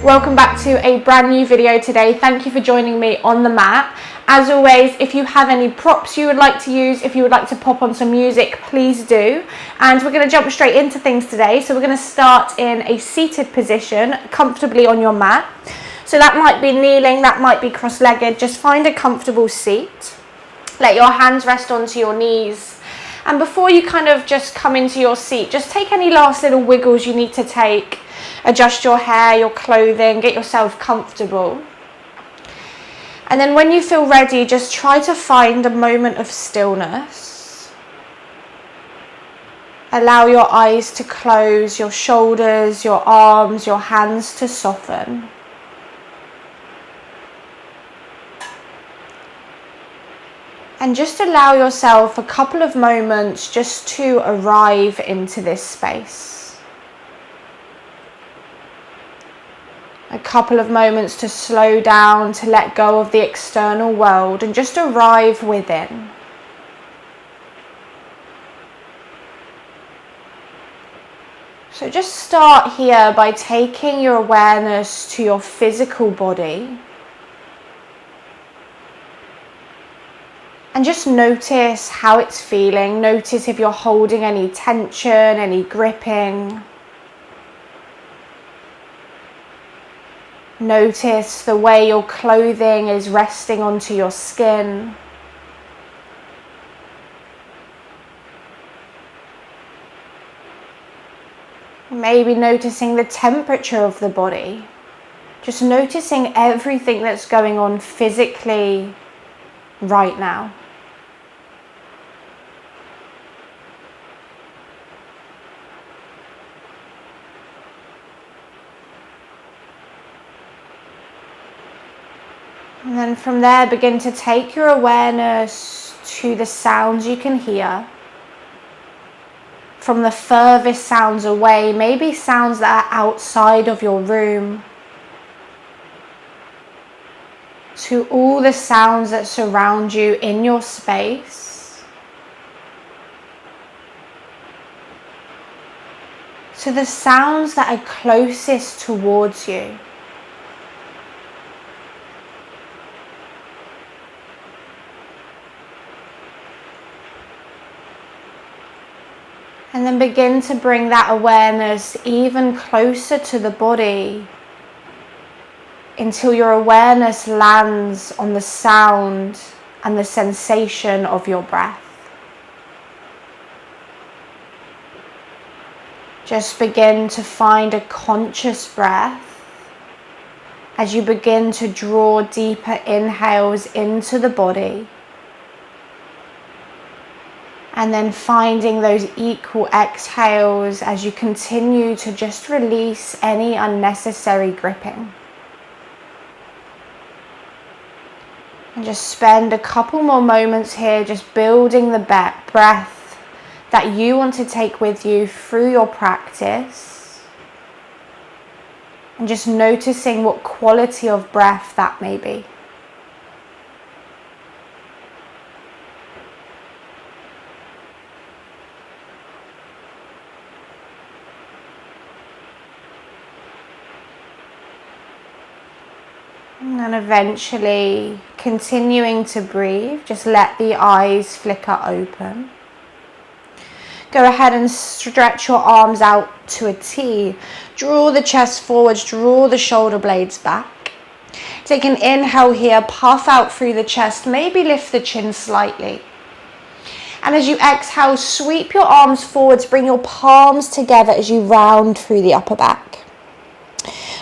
Welcome back to a brand new video today. Thank you for joining me on the mat. As always, if you have any props you would like to use, if you would like to pop on some music, please do. And we're going to jump straight into things today. So we're going to start in a seated position, comfortably on your mat. So that might be kneeling, that might be cross-legged. Just find a comfortable seat. Let your hands rest onto your knees. And before you kind of just come into your seat, just take any last little wiggles you need to take. Adjust your hair, your clothing, get yourself comfortable. And then when you feel ready, just try to find a moment of stillness. Allow your eyes to close, your shoulders, your arms, your hands to soften. And just allow yourself a couple of moments just to arrive into this space. A couple of moments to slow down, to let go of the external world and just arrive within. So just start here by taking your awareness to your physical body. And just notice how it's feeling. Notice if you're holding any tension, any gripping. Notice the way your clothing is resting onto your skin. Maybe noticing the temperature of the body. Just noticing everything that's going on physically right now. And then from there, begin to take your awareness to the sounds you can hear. From the furthest sounds away, maybe sounds that are outside of your room, to all the sounds that surround you in your space, to the sounds that are closest towards you. And then begin to bring that awareness even closer to the body until your awareness lands on the sound and the sensation of your breath. Just begin to find a conscious breath as you begin to draw deeper inhales into the body. And then finding those equal exhales as you continue to just release any unnecessary gripping. And just spend a couple more moments here just building the breath that you want to take with you through your practice. And just noticing what quality of breath that may be. And eventually, continuing to breathe, just let the eyes flicker open. Go ahead and stretch your arms out to a T. Draw the chest forwards, draw the shoulder blades back. Take an inhale here, puff out through the chest, maybe lift the chin slightly. And as you exhale, sweep your arms forwards, bring your palms together as you round through the upper back.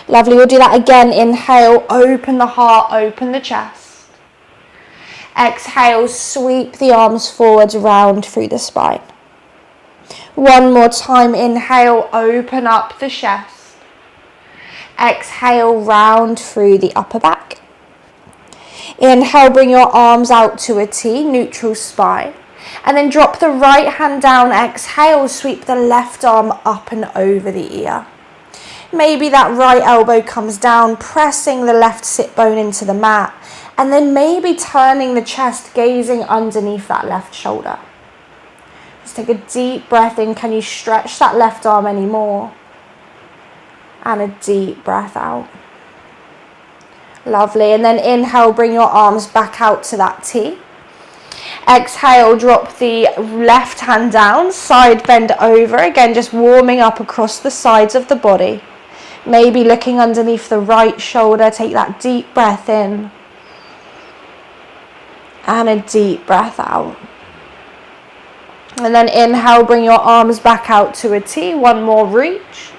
Lovely, we'll do that again. Inhale, open the heart, open the chest. Exhale, sweep the arms forwards, round through the spine. One more time, inhale, open up the chest. Exhale, round through the upper back. Inhale, bring your arms out to a T, neutral spine. And then drop the right hand down, exhale, sweep the left arm up and over the ear. Maybe that right elbow comes down, pressing the left sit bone into the mat, and then maybe turning the chest, gazing underneath that left shoulder. Just take a deep breath in. Can you stretch that left arm anymore? And a deep breath out. Lovely. And then inhale, bring your arms back out to that T. Exhale, drop the left hand down, side bend over. Again, just warming up across the sides of the body. Maybe looking underneath the right shoulder. Take that deep breath in. And a deep breath out. And then inhale, bring your arms back out to a T. One more reach.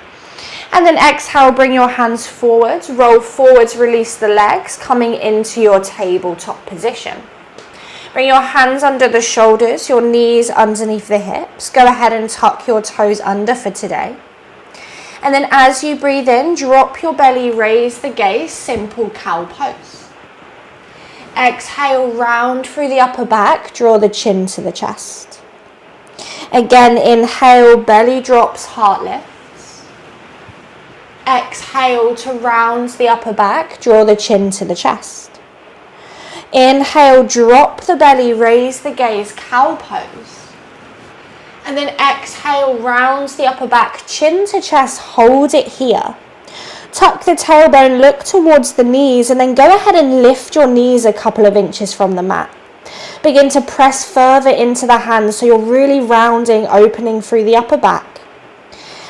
And then exhale, bring your hands forwards. Roll forwards, release the legs, coming into your tabletop position. Bring your hands under the shoulders, your knees underneath the hips. Go ahead and tuck your toes under for today. And then as you breathe in, drop your belly, raise the gaze, simple cow pose. Exhale, round through the upper back, draw the chin to the chest. Again, inhale, belly drops, heart lifts. Exhale to round the upper back, draw the chin to the chest. Inhale, drop the belly, raise the gaze, cow pose. And then exhale, round the upper back, chin to chest, hold it here. Tuck the tailbone, look towards the knees, and then go ahead and lift your knees a couple of inches from the mat. Begin to press further into the hands so you're really rounding, opening through the upper back.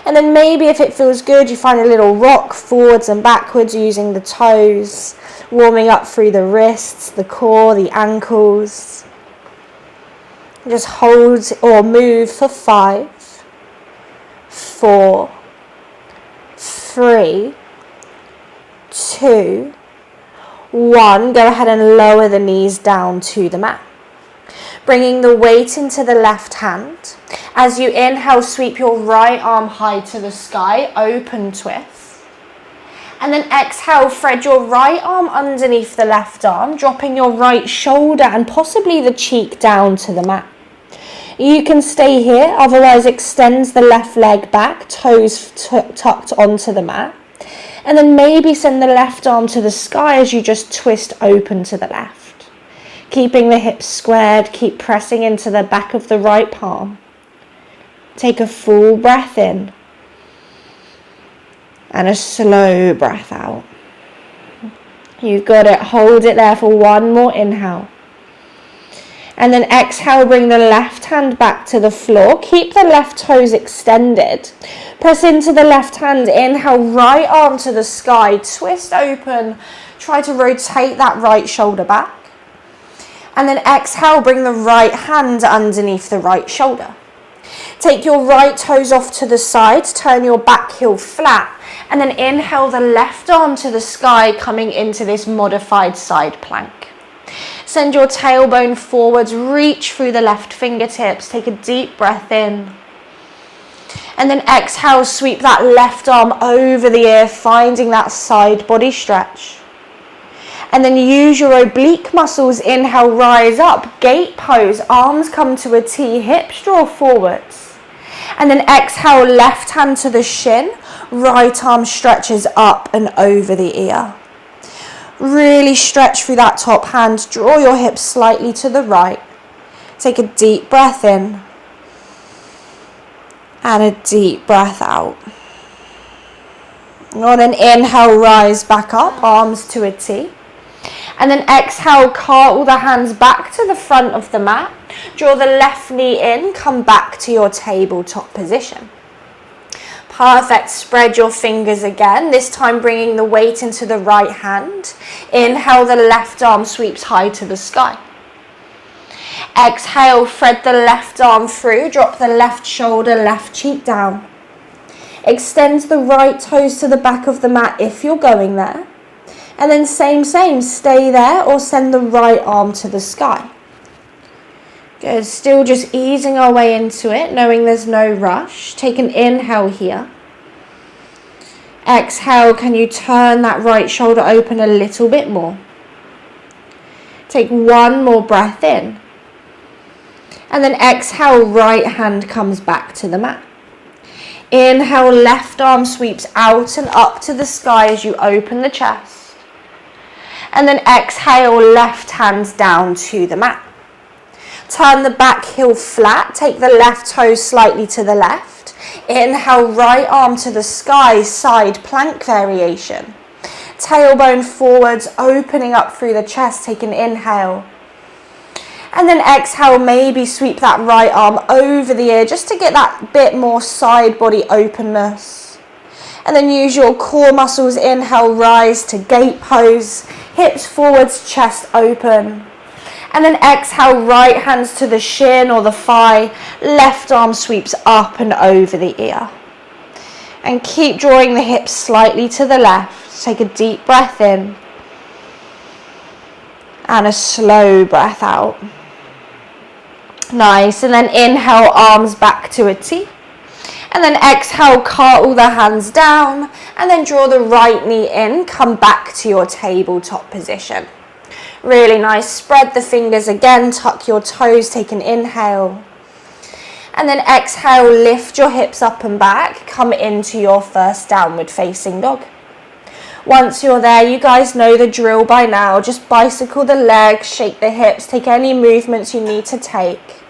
And then maybe if it feels good, you find a little rock forwards and backwards using the toes, warming up through the wrists, the core, the ankles. Just hold or move for 5, 4, 3, 2, 1. Go ahead and lower the knees down to the mat. Bringing the weight into the left hand. As you inhale, sweep your right arm high to the sky, open twist. And then exhale, thread your right arm underneath the left arm, dropping your right shoulder and possibly the cheek down to the mat. You can stay here, otherwise extend the left leg back, toes tucked onto the mat. And then maybe send the left arm to the sky as you just twist open to the left. Keeping the hips squared, keep pressing into the back of the right palm. Take a full breath in. And a slow breath out. You've got it. Hold it there for one more inhale. And then exhale, bring the left hand back to the floor. Keep the left toes extended. Press into the left hand. Inhale, right arm to the sky. Twist open. Try to rotate that right shoulder back. And then exhale, bring the right hand underneath the right shoulder. Take your right toes off to the side. Turn your back heel flat. And then inhale the left arm to the sky, coming into this modified side plank. Send your tailbone forwards, reach through the left fingertips, take a deep breath in. And then exhale, sweep that left arm over the ear, finding that side body stretch. And then use your oblique muscles, inhale, rise up, gate pose, arms come to a T, hips draw forwards. And then exhale, left hand to the shin, right arm stretches up and over the ear. Really stretch through that top hand. Draw your hips slightly to the right. Take a deep breath in. And a deep breath out. On an inhale, rise back up, arms to a T. And then exhale, cartwheel the hands back to the front of the mat. Draw the left knee in, come back to your tabletop position. Perfect, spread your fingers again, this time bringing the weight into the right hand. Inhale, the left arm sweeps high to the sky. Exhale, thread the left arm through, drop the left shoulder, left cheek down. Extend the right toes to the back of the mat if you're going there. And then same, stay there or send the right arm to the sky. Good, still just easing our way into it, knowing there's no rush. Take an inhale here. Exhale, can you turn that right shoulder open a little bit more? Take one more breath in. And then exhale, right hand comes back to the mat. Inhale, left arm sweeps out and up to the sky as you open the chest. And then exhale, left hand down to the mat. Turn the back heel flat, take the left toe slightly to the left. Inhale, right arm to the sky, side plank variation. Tailbone forwards, opening up through the chest. Take an inhale. And then exhale, maybe sweep that right arm over the ear just to get that bit more side body openness. And then use your core muscles. Inhale, rise to gate pose. Hips forwards, chest open. And then exhale, right hands to the shin or the thigh. Left arm sweeps up and over the ear. And keep drawing the hips slightly to the left. Take a deep breath in. And a slow breath out. Nice. And then inhale, arms back to a T. And then exhale, cartwheel the hands down. And then draw the right knee in. Come back to your tabletop position. Really nice. Spread the fingers again. Tuck your toes. Take an inhale. And then exhale, lift your hips up and back. Come into your first downward facing dog. Once you're there, you guys know the drill by now. Just bicycle the legs, shake the hips, take any movements you need to take.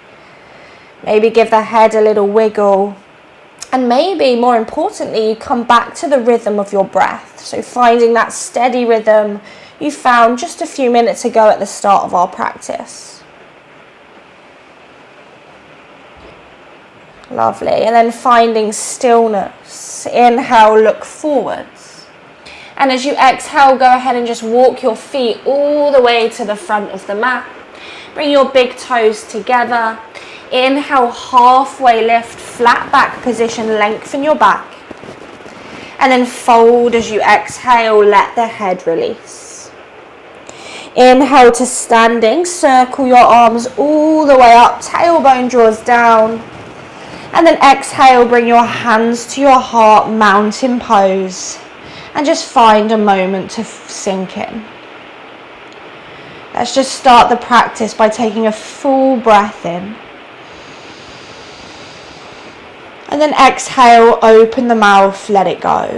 Maybe give the head a little wiggle. And maybe, more importantly, you come back to the rhythm of your breath. So finding that steady rhythm you found just a few minutes ago at the start of our practice. Lovely. And then finding stillness. Inhale, look forwards. And as you exhale, go ahead and just walk your feet all the way to the front of the mat. Bring your big toes together. Inhale, halfway lift, flat back position, lengthen your back. And then fold as you exhale, let the head release. Inhale to standing, circle your arms all the way up, tailbone draws down. And then exhale, bring your hands to your heart, mountain pose. And just find a moment to sink in. Let's just start the practice by taking a full breath in. And then exhale, open the mouth, let it go.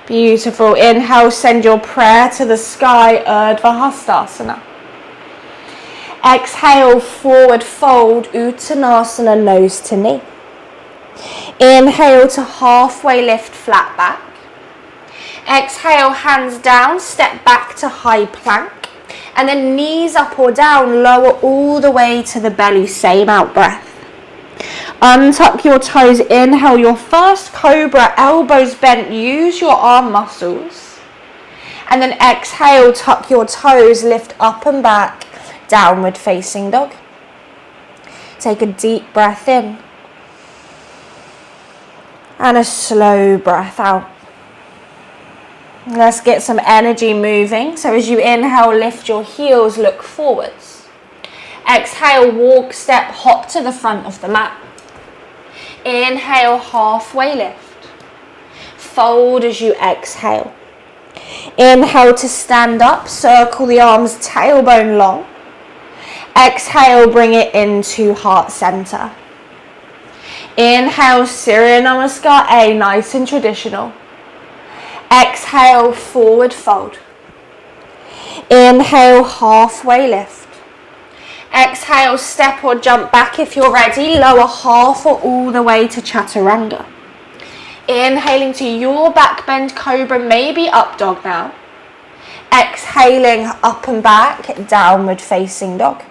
Beautiful. Inhale, send your prayer to the sky, Urdhva Hastasana. Exhale, forward fold, Uttanasana, nose to knee. Inhale to halfway lift, flat back. Exhale, hands down, step back to high plank. And then knees up or down, lower all the way to the belly, same out breath. Untuck your toes, inhale your first cobra, elbows bent, use your arm muscles. And then exhale, tuck your toes, lift up and back, downward facing dog. Take a deep breath in. And a slow breath out. Let's get some energy moving. So as you inhale, lift your heels, look forwards. Exhale, walk, step, hop to the front of the mat. Inhale, halfway lift. Fold as you exhale. Inhale to stand up, circle the arms, tailbone long. Exhale, bring it into heart center. Inhale, Surya Namaskar A, nice and traditional. Exhale, forward fold. Inhale, halfway lift. Exhale, step or jump back if you're ready. Lower half or all the way to Chaturanga. Inhaling to your back bend cobra, maybe up dog now. Exhaling up and back, downward facing dog.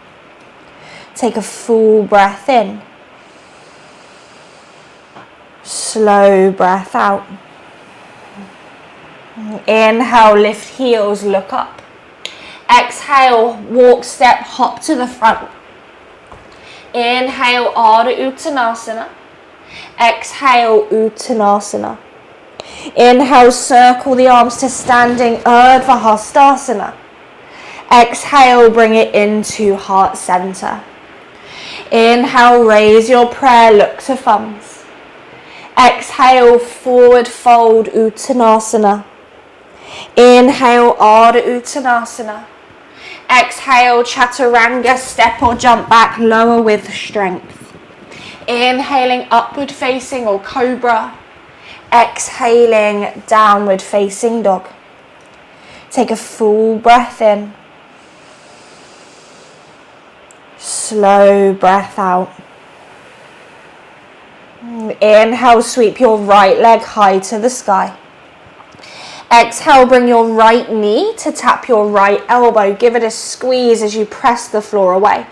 Take a full breath in. Slow breath out. Inhale, lift heels, look up. Exhale, walk, step, hop to the front. Inhale, Ardha Uttanasana. Exhale, Uttanasana. Inhale, circle the arms to standing, Urdhva Hastasana. Exhale, bring it into heart center. Inhale, raise your prayer, look to thumbs. Exhale, forward fold, Uttanasana. Inhale, Ardha Uttanasana. Exhale, Chaturanga, step or jump back, lower with strength. Inhaling, upward facing or cobra. Exhaling, downward facing dog. Take a full breath in. Slow breath out. inhale, sweep your right leg high to the sky. Exhale, bring your right knee to tap your right elbow. Give it a squeeze as you press the floor away.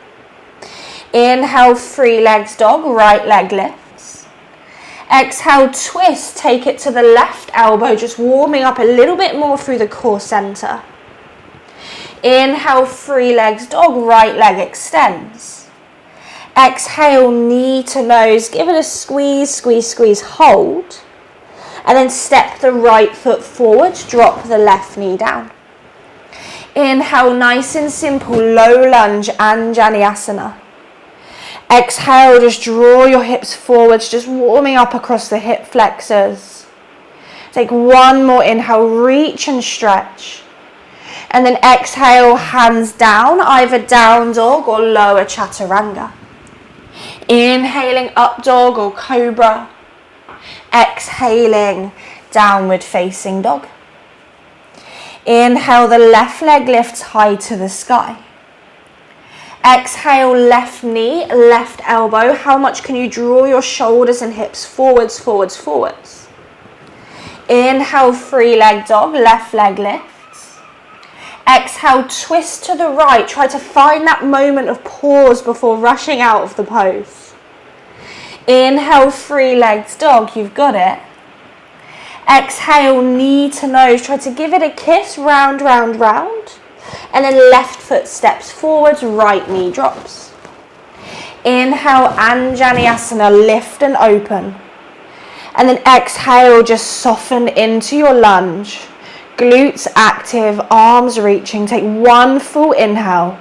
Inhale, three legs dog, right leg lifts. Exhale, twist, take it to the left elbow, just warming up a little bit more through the core center. Inhale, three legs dog, right leg extends. Exhale, knee to nose, give it a squeeze, squeeze, squeeze, hold. And then step the right foot forward, drop the left knee down. Inhale, nice and simple, low lunge, Anjaneyasana. Exhale, just draw your hips forwards, just warming up across the hip flexors. Take one more inhale, reach and stretch. And then exhale, hands down, either down dog or lower chaturanga. Inhaling up dog or cobra. Exhaling, downward facing dog. Inhale, the left leg lifts high to the sky. Exhale, left knee, left elbow. How much can you draw your shoulders and hips forwards, forwards, forwards? Inhale, three leg dog, left leg lifts. Exhale, twist to the right. Try to find that moment of pause before rushing out of the pose. Inhale, three legs dog, you've got it. Exhale, knee to nose. Try to give it a kiss, round, round, round. And then left foot steps forwards, right knee drops. Inhale, Anjaneyasana, lift and open. And then exhale, just soften into your lunge. Glutes active, arms reaching. Take one full inhale.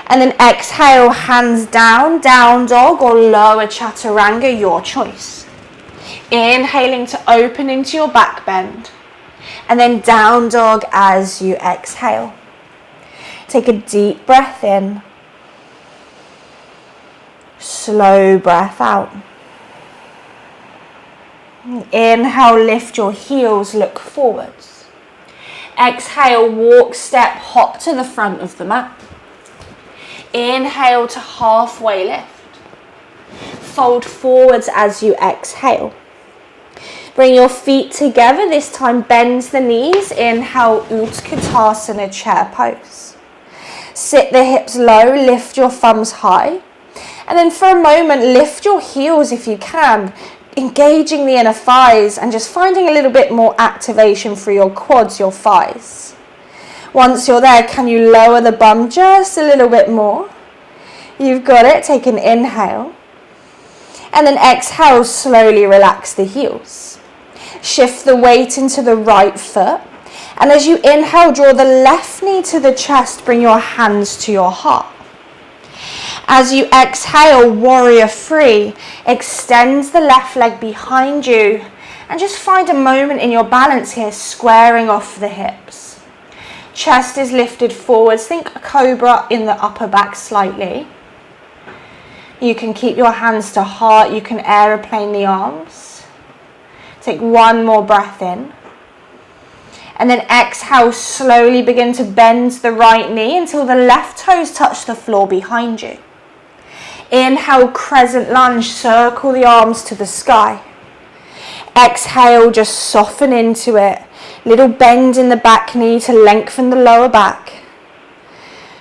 And then exhale, hands down, down dog or lower chaturanga, your choice. Inhaling to open into your back bend. And then down dog as you exhale. Take a deep breath in. Slow breath out. Inhale, lift your heels, look forwards. Exhale, walk, step, hop to the front of the mat. Inhale to halfway lift. Fold forwards as you exhale. Bring your feet together, this time bend the knees. Inhale, Utkatasana, chair pose. Sit the hips low, lift your thumbs high. And then for a moment, lift your heels if you can, engaging the inner thighs and just finding a little bit more activation through your quads, your thighs. Once you're there, can you lower the bum just a little bit more? You've got it, take an inhale. And then exhale, slowly relax the heels. Shift the weight into the right foot. And as you inhale, draw the left knee to the chest, bring your hands to your heart. As you exhale, warrior three, extend the left leg behind you and just find a moment in your balance here, squaring off the hips. Chest is lifted forwards, think a cobra in the upper back slightly. You can keep your hands to heart, you can aeroplane the arms. Take one more breath in. And then exhale, slowly begin to bend the right knee until the left toes touch the floor behind you. Inhale, crescent lunge, circle the arms to the sky. Exhale, just soften into it. Little bend in the back knee to lengthen the lower back.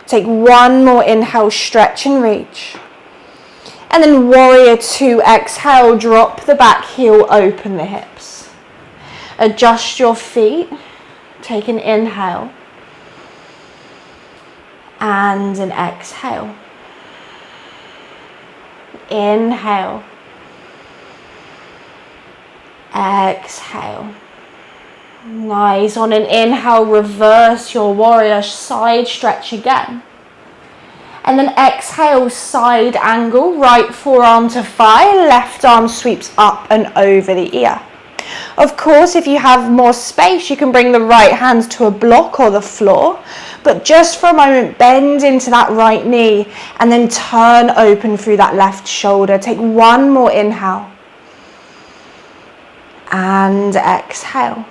Take one more inhale, stretch and reach. And then warrior two, exhale, drop the back heel, open the hips. Adjust your feet, take an inhale. And an exhale. Inhale. Exhale. Nice. On an inhale, reverse your warrior, side stretch again. And then exhale, side angle, right forearm to thigh, left arm sweeps up and over the ear. Of course, if you have more space, you can bring the right hand to a block or the floor. But just for a moment, bend into that right knee and then turn open through that left shoulder. Take one more inhale. And exhale.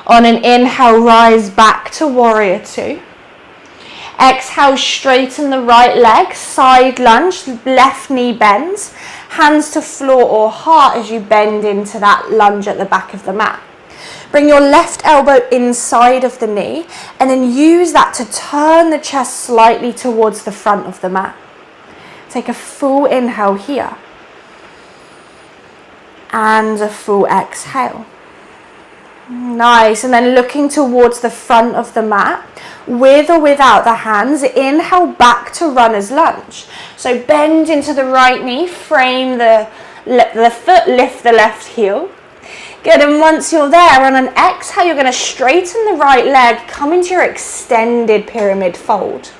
On an inhale, rise back to warrior two. Exhale, straighten the right leg, side lunge, left knee bends. hands to floor or heart as you bend into that lunge at the back of the mat. Bring your left elbow inside of the knee and then use that to turn the chest slightly towards the front of the mat. Take a full inhale here and a full exhale. Nice, and then looking towards the front of the mat, with or without the hands, inhale back to runner's lunge. So bend into the right knee, frame the foot, lift the left heel. Good, and once you're there, on an exhale, you're going to straighten the right leg, come into your extended pyramid fold.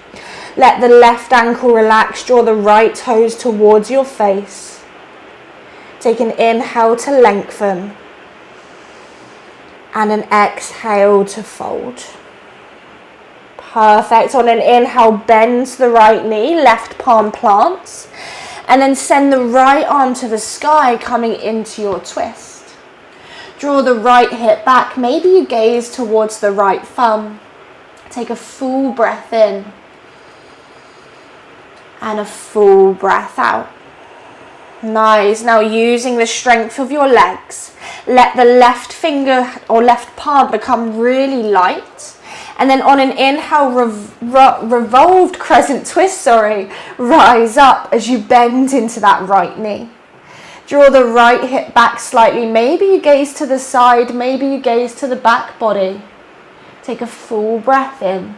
Let the left ankle relax, draw the right toes towards your face. Take an inhale to lengthen. And an exhale to fold. Perfect. On an inhale, bend the right knee, left palm plants, and then send the right arm to the sky, coming into your twist. Draw the right hip back. Maybe you gaze towards the right thumb. Take a full breath in and a full breath out. Nice. Now using the strength of your legs, let the left finger or left palm become really light. And then on an inhale, revolved crescent twist, rise up as you bend into that right knee. Draw the right hip back slightly. Maybe you gaze to the side, maybe you gaze to the back body. Take a full breath in.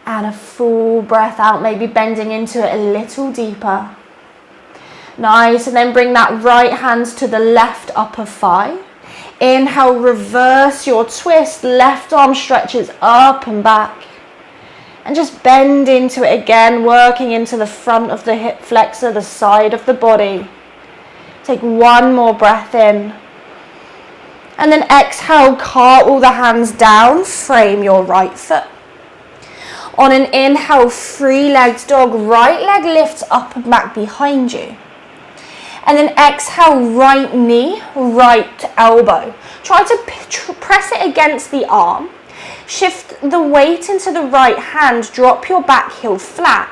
And a full breath out, maybe bending into it a little deeper. Nice, and then bring that right hand to the left upper thigh. Inhale, reverse your twist, left arm stretches up and back. And just bend into it again, working into the front of the hip flexor, the side of the body. Take one more breath in. And then exhale, cartwheel the hands down, frame your right foot. On an inhale, three-legged dog, right leg lifts up and back behind you. And then exhale, right knee, right elbow. Try to press it against the arm. Shift the weight into the right hand, drop your back heel flat.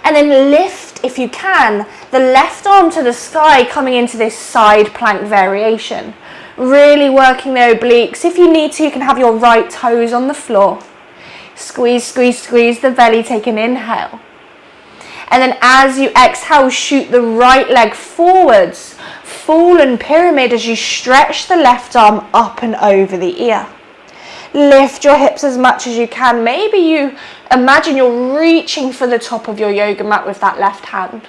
And then lift, if you can, the left arm to the sky, coming into this side plank variation. Really working the obliques. If you need to, you can have your right toes on the floor. Squeeze, squeeze, squeeze the belly, take an inhale. And then as you exhale, shoot the right leg forwards, fallen pyramid as you stretch the left arm up and over the ear. Lift your hips as much as you can. Maybe you imagine you're reaching for the top of your yoga mat with that left hand.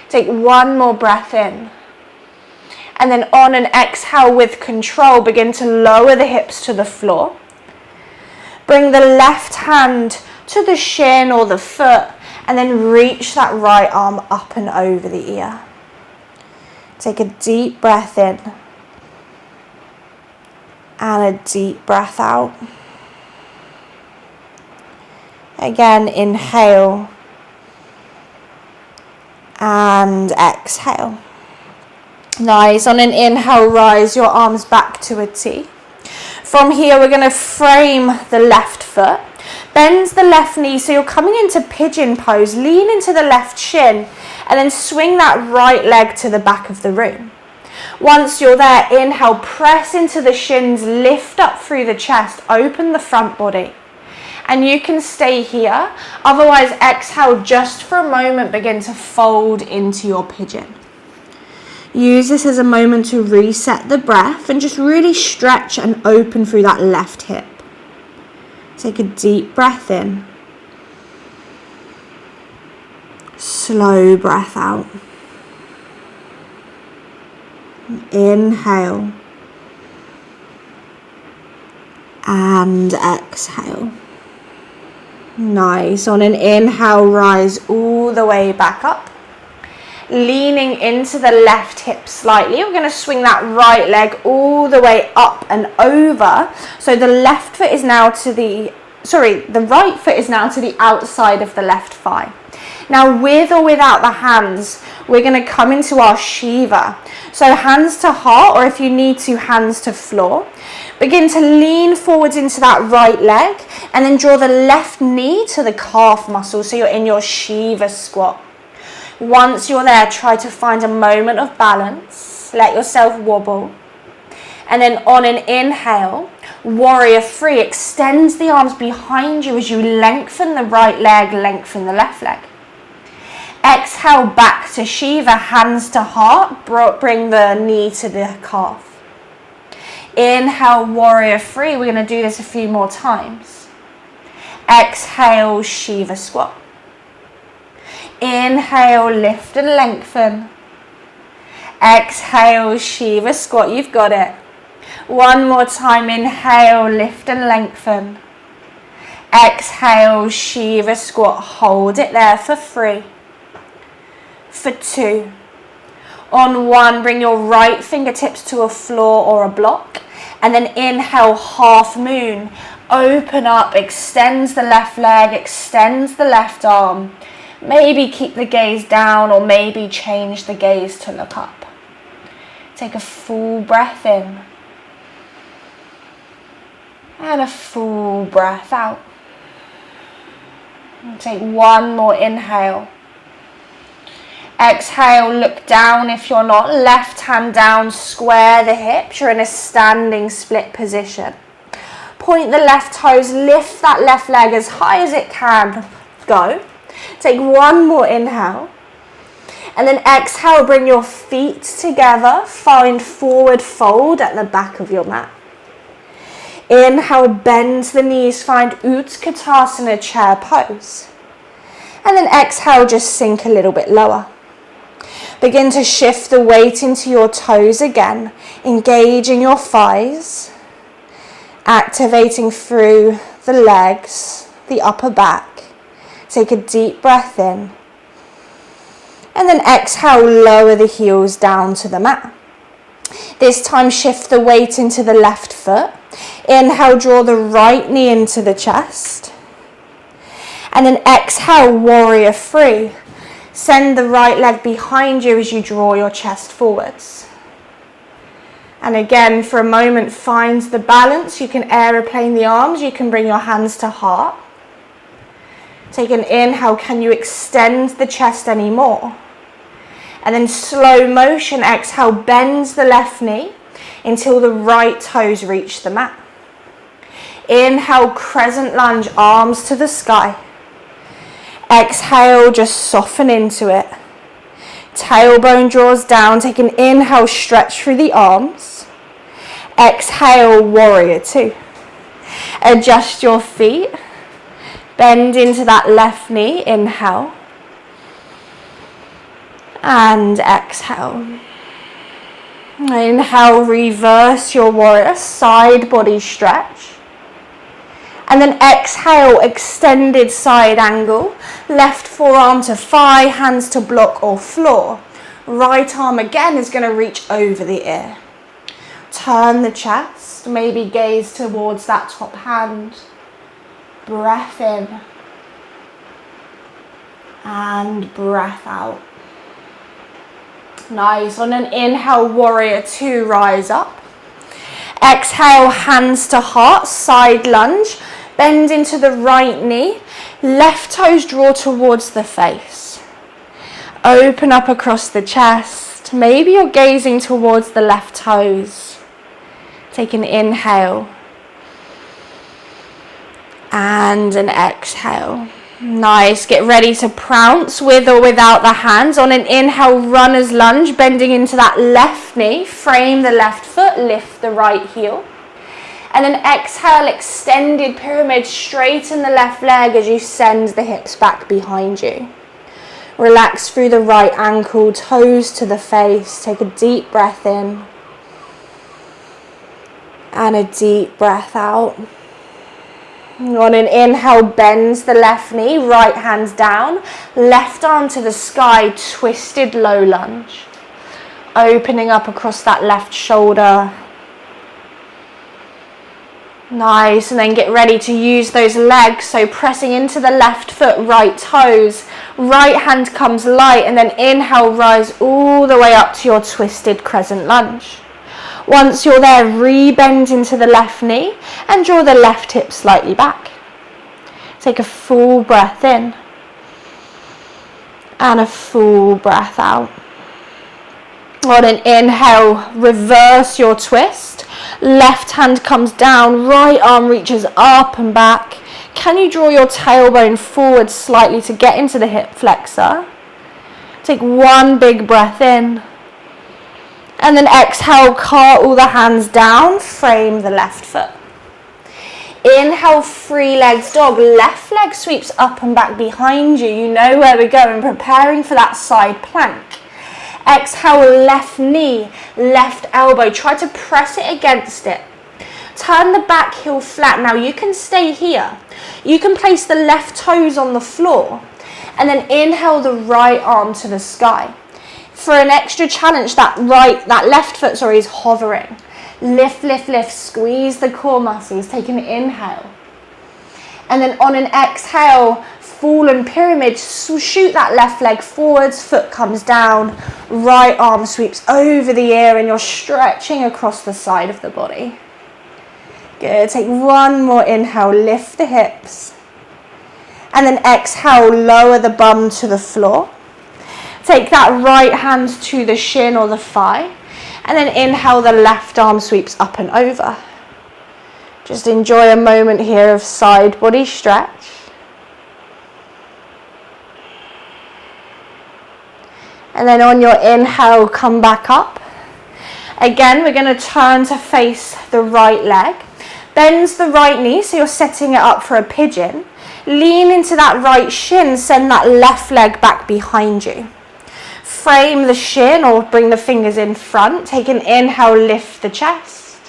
Take one more breath in. And then on an exhale with control, begin to lower the hips to the floor. Bring the left hand to the shin or the foot. And then reach that right arm up and over the ear. Take a deep breath in. And a deep breath out. Again, inhale. And exhale. Nice. On an inhale, rise your arms back to a T. From here, we're going to frame the left foot. Bend the left knee, so you're coming into pigeon pose. Lean into the left shin and then swing that right leg to the back of the room. Once you're there, inhale, press into the shins, lift up through the chest, open the front body. And you can stay here. Otherwise, exhale just for a moment, begin to fold into your pigeon. Use this as a moment to reset the breath and just really stretch and open through that left hip. Take a deep breath in. Slow breath out. Inhale. And exhale. Nice. On an inhale, rise all the way back up. Leaning into the left hip slightly. We're going to swing that right leg all the way up and over. So the left foot is now to the right foot is now to the outside of the left thigh. Now with or without the hands, we're going to come into our Shiva. So hands to heart, or if you need to, hands to floor. Begin to lean forwards into that right leg and then draw the left knee to the calf muscle. So you're in your Shiva squat. Once you're there, try to find a moment of balance. Let yourself wobble. And then on an inhale, warrior three, extends the arms behind you as you lengthen the right leg, lengthen the left leg. Exhale back to Shiva, hands to heart, bring the knee to the calf. Inhale, warrior three. We're going to do this a few more times. Exhale, Shiva squat. Inhale, lift and lengthen. Exhale, Shiva squat. You've got it. One more time. Inhale, lift and lengthen. Exhale, Shiva squat. Hold it there for 3. For 2. On 1, bring your right fingertips to a floor or a block. And then inhale, half moon. Open up, extends the left leg, extends the left arm. Maybe keep the gaze down or maybe change the gaze to look up. Take a full breath in. And a full breath out. And take one more inhale. Exhale, look down if you're not. Left hand down, square the hips. You're in a standing split position. Point the left toes, lift that left leg as high as it can go. Take one more inhale. And then exhale, bring your feet together. Find forward fold at the back of your mat. Inhale, bend the knees. Find Utkatasana, chair pose. And then exhale, just sink a little bit lower. Begin to shift the weight into your toes again, engaging your thighs, activating through the legs, the upper back. Take a deep breath in. And then exhale, lower the heels down to the mat. This time shift the weight into the left foot. Inhale, draw the right knee into the chest. And then exhale, warrior three. Send the right leg behind you as you draw your chest forwards. And again, for a moment, find the balance. You can aeroplane the arms. You can bring your hands to heart. Take an inhale. Can you extend the chest any more? And then slow motion, exhale, bend the left knee until the right toes reach the mat. Inhale, crescent lunge, arms to the sky. Exhale, just soften into it. Tailbone draws down. Take an inhale, stretch through the arms. Exhale, warrior two. Adjust your feet. Bend into that left knee. Inhale. And exhale. Inhale, reverse your warrior. Side body stretch. And then exhale, extended side angle. Left forearm to thigh, hands to block or floor. Right arm again is going to reach over the ear. Turn the chest, maybe gaze towards that top hand. Breath in. And breath out. Nice. On an inhale, warrior two, rise up. Exhale, hands to heart, side lunge. Bend into the right knee. Left toes draw towards the face. Open up across the chest. Maybe you're gazing towards the left toes. Take an inhale. And an exhale. Nice. Get ready to pounce with or without the hands. On an inhale, runner's lunge, bending into that left knee. Frame the left foot, lift the right heel. And then exhale, extended pyramid, straighten the left leg as you send the hips back behind you. Relax through the right ankle, toes to the face. Take a deep breath in. And a deep breath out. On an inhale, bends the left knee, right hand down, left arm to the sky, twisted low lunge. Opening up across that left shoulder. Nice, and then get ready to use those legs, so pressing into the left foot, right toes, right hand comes light, and then inhale, rise all the way up to your twisted crescent lunge. Once you're there, re-bend into the left knee and draw the left hip slightly back. Take a full breath in And a full breath out. On an inhale, reverse your twist. Left hand comes down, right arm reaches up and back. Can you draw your tailbone forward slightly to get into the hip flexor? Take one big breath in. And then exhale, cartwheel the hands down, frame the left foot. Inhale, free legs dog. Left leg sweeps up and back behind you. You know where we're going, preparing for that side plank. Exhale, left knee, left elbow. Try to press it against it. Turn the back heel flat. Now you can stay here. You can place the left toes on the floor and then inhale the right arm to the sky. For an extra challenge, that left foot, is hovering. Lift, lift, lift, squeeze the core muscles. Take an inhale. And then on an exhale, fallen pyramid, shoot that left leg forwards, foot comes down, right arm sweeps over the ear and you're stretching across the side of the body. Good, take one more inhale, lift the hips. And then exhale, lower the bum to the floor. Take that right hand to the shin or the thigh. And then inhale, the left arm sweeps up and over. Just enjoy a moment here of side body stretch. And then on your inhale, come back up. Again, we're going to turn to face the right leg. Bends the right knee, so you're setting it up for a pigeon. Lean into that right shin, send that left leg back behind you. Frame the shin or bring the fingers in front. Take an inhale, lift the chest.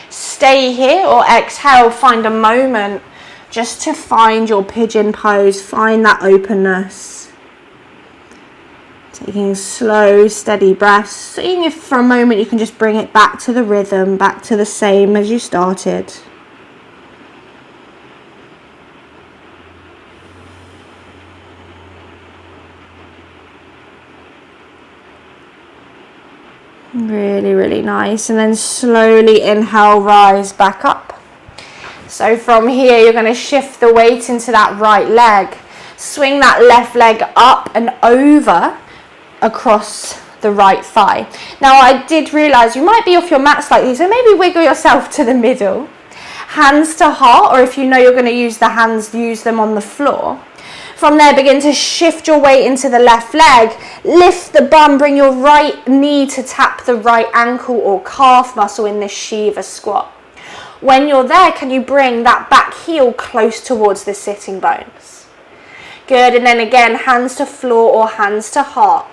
Stay here or exhale, find a moment just to find your pigeon pose, find that openness. Taking slow, steady breaths, seeing if for a moment you can just bring it back to the rhythm, back to the same as you started. Really, really nice. And then slowly inhale, rise back up. So from here, you're going to shift the weight into that right leg. Swing that left leg up and over across the right thigh. Now I did realise you might be off your mat slightly, so maybe wiggle yourself to the middle. Hands to heart, or if you know you're going to use the hands, use them on the floor. From there, begin to shift your weight into the left leg. Lift the bum, bring your right knee to tap the right ankle or calf muscle in this Shiva squat. When you're there, can you bring that back heel close towards the sitting bones? Good, and then again, hands to floor or hands to heart.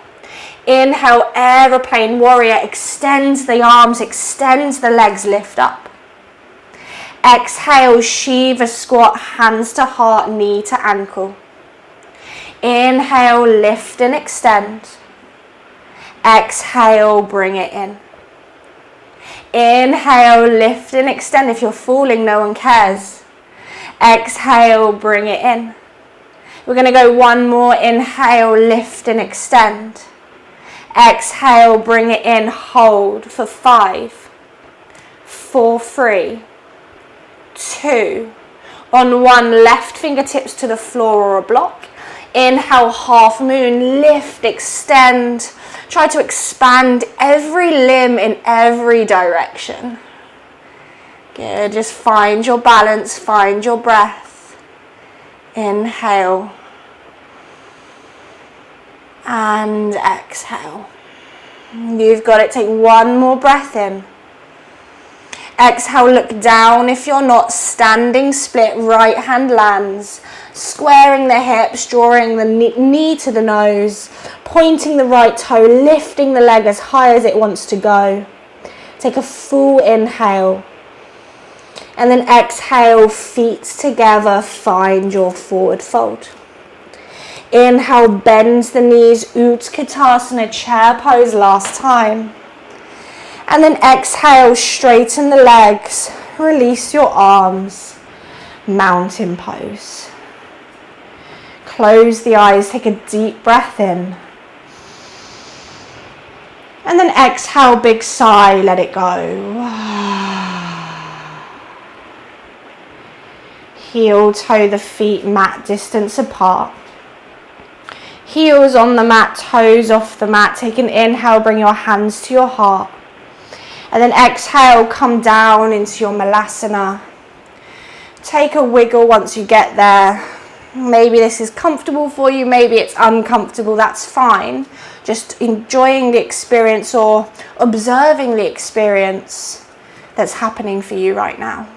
Inhale, aeroplane warrior, extend the arms, extend the legs, lift up. Exhale, Shiva squat, hands to heart, knee to ankle. Inhale, lift and extend. Exhale, bring it in. Inhale, lift and extend. If you're falling, no one cares. Exhale, bring it in. We're going to go one more. Inhale, lift and extend. Exhale, bring it in, hold for 5, 4, 3, 2. On 1, left fingertips to the floor or a block. Inhale, half moon, lift, extend. Try to expand every limb in every direction. Good, just find your balance, find your breath. Inhale. And exhale. You've got it. Take one more breath in. Exhale, look down. If you're not standing, split right hand lands. Squaring the hips, drawing the knee to the nose. Pointing the right toe, lifting the leg as high as it wants to go. Take a full inhale. And then exhale, feet together, find your forward fold. Inhale, bend the knees, Utkatasana, chair pose last time. And then exhale, straighten the legs, release your arms, mountain pose. Close the eyes, take a deep breath in. And then exhale, big sigh, let it go. Heel toe the feet mat distance apart. Heels on the mat, toes off the mat. Take an inhale, bring your hands to your heart. And then exhale, come down into your malasaana. Take a wiggle once you get there. Maybe this is comfortable for you, maybe it's uncomfortable, that's fine. Just enjoying the experience or observing the experience that's happening for you right now.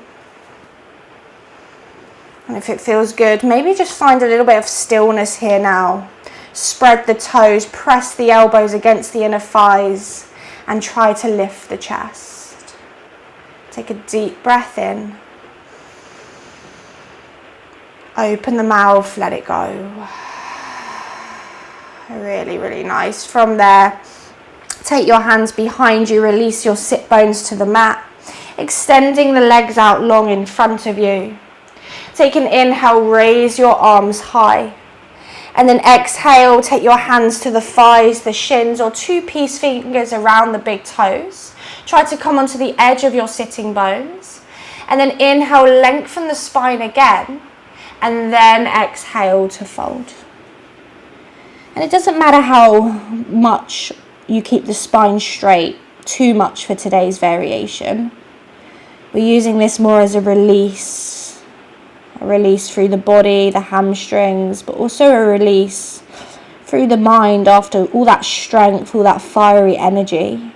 And if it feels good, maybe just find a little bit of stillness here now. Spread the toes, press the elbows against the inner thighs, and try to lift the chest. Take a deep breath in. Open the mouth, let it go. Really, really nice. From there, take your hands behind you, release your sit bones to the mat, extending the legs out long in front of you. Take an inhale, raise your arms high. And then exhale, take your hands to the thighs, the shins, or two peace fingers around the big toes. Try to come onto the edge of your sitting bones. And then inhale, lengthen the spine again. And then exhale to fold. And it doesn't matter how much you keep the spine straight, too much for today's variation. We're using this more as a release through the body, the hamstrings, but also a release through the mind after all that strength, all that fiery energy.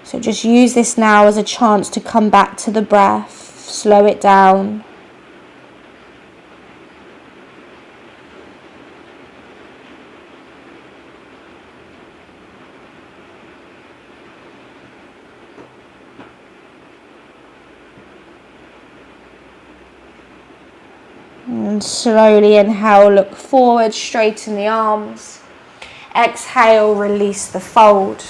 So just use this now as a chance to come back to the breath, slow it down. And slowly inhale, look forward, straighten the arms. Exhale, release the fold.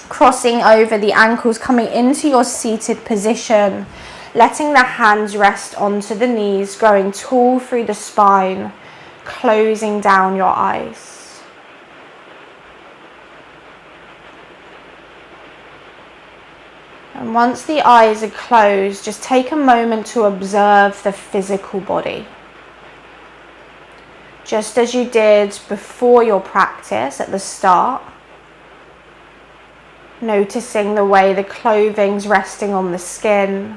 Crossing over the ankles, coming into your seated position. Letting the hands rest onto the knees, growing tall through the spine. Closing down your eyes. And once the eyes are closed, just take a moment to observe the physical body. Just as you did before your practice at the start, noticing the way the clothing's resting on the skin,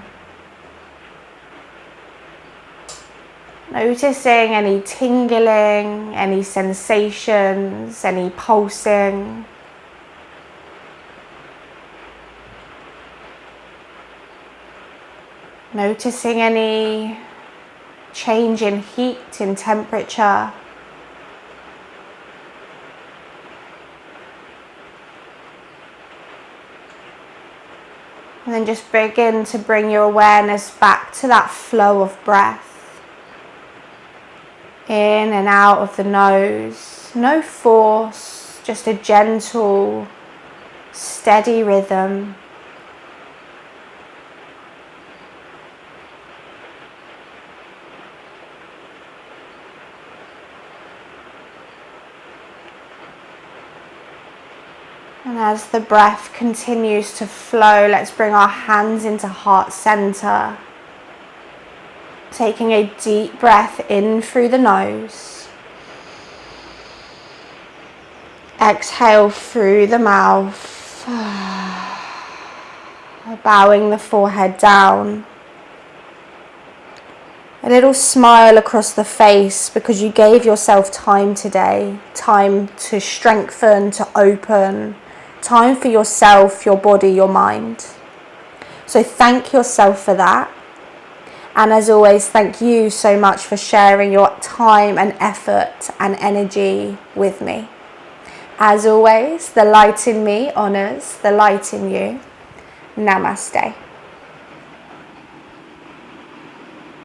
noticing any tingling, any sensations, any pulsing. Noticing any change in heat, in temperature. And then just begin to bring your awareness back to that flow of breath. In and out of the nose. No force, just a gentle, steady rhythm. And as the breath continues to flow, let's bring our hands into heart center. Taking a deep breath in through the nose. Exhale through the mouth. Bowing the forehead down. A little smile across the face because you gave yourself time today. Time to strengthen, to open. Time for yourself, your body, your mind. So thank yourself for that. And as always, thank you so much for sharing your time and effort and energy with me. As always, the light in me honors the light in you. Namaste.